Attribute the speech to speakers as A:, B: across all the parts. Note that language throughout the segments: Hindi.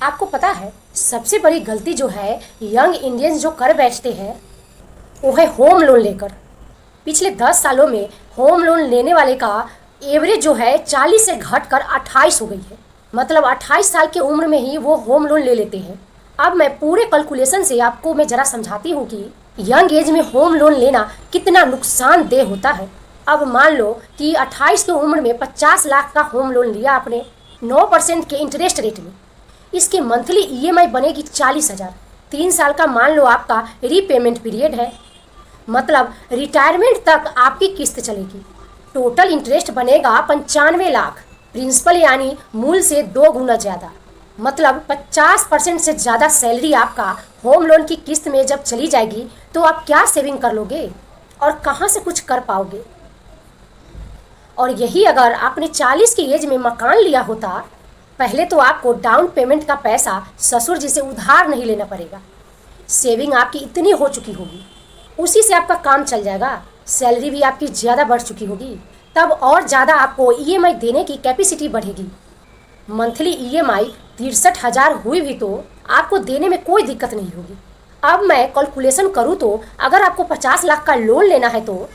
A: आपको पता है सबसे बड़ी गलती जो है यंग इंडियंस जो कर बैठते हैं वो है होम लोन लेकर। पिछले 10 सालों में होम लोन लेने वाले का एवरेज जो है 40 से घटकर 28 हो गई है। मतलब 28 साल की उम्र में ही वो होम लोन ले लेते हैं। अब मैं पूरे कैलकुलेशन से आपको मैं ज़रा समझाती हूँ कि यंग एज में होम लोन लेना कितना नुकसानदेह होता है। अब मान लो कि 28 की उम्र में 50 लाख का होम लोन लिया आपने 9% के इंटरेस्ट रेट में। इसकी मंथली ईएमआई बनेगी 40,000। 3 साल का मान लो आपका रीपेमेंट पीरियड है, मतलब रिटायरमेंट तक आपकी किस्त चलेगी। टोटल इंटरेस्ट बनेगा 95 लाख। प्रिंसिपल यानी मूल से 2 गुना ज़्यादा, मतलब 50% से ज़्यादा सैलरी आपका होम लोन की किस्त में जब चली जाएगी तो आप क्या सेविंग कर लोगे और कहाँ से कुछ कर पाओगे। और यही अगर आपने 40 की एज में मकान लिया होता, पहले तो आपको डाउन पेमेंट का पैसा ससुर जी से उधार नहीं लेना पड़ेगा। सेविंग आपकी इतनी हो चुकी होगी, उसी से आपका काम चल जाएगा। सैलरी भी आपकी ज़्यादा बढ़ चुकी होगी, तब और ज़्यादा आपको ईएमआई देने की कैपेसिटी बढ़ेगी। मंथली ईएमआई 63,000 हुई भी तो आपको देने में कोई दिक्कत नहीं होगी। अब मैं कैलकुलेशन करूँ तो अगर आपको 50 लाख का लोन लेना है तो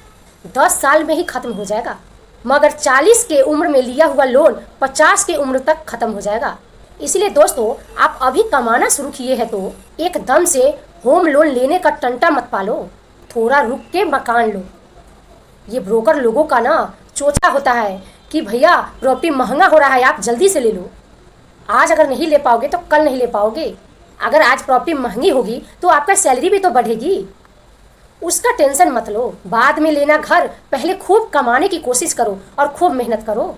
A: 10 साल में ही ख़त्म हो जाएगा, मगर 40 के उम्र में लिया हुआ लोन 50 की उम्र तक ख़त्म हो जाएगा। इसलिए दोस्तों, आप अभी कमाना शुरू किए हैं तो एकदम से होम लोन लेने का टंटा मत पालो, थोड़ा रुक के मकान लो। ये ब्रोकर लोगों का ना चोचा होता है कि भैया प्रॉपर्टी महंगा हो रहा है, आप जल्दी से ले लो। आज अगर नहीं ले पाओगे तो कल नहीं ले पाओगे। अगर आज प्रॉपर्टी महंगी होगी तो आपका सैलरी भी तो बढ़ेगी, उसका टेंशन मत लो। बाद में लेना घर, पहले खूब कमाने की कोशिश करो और खूब मेहनत करो।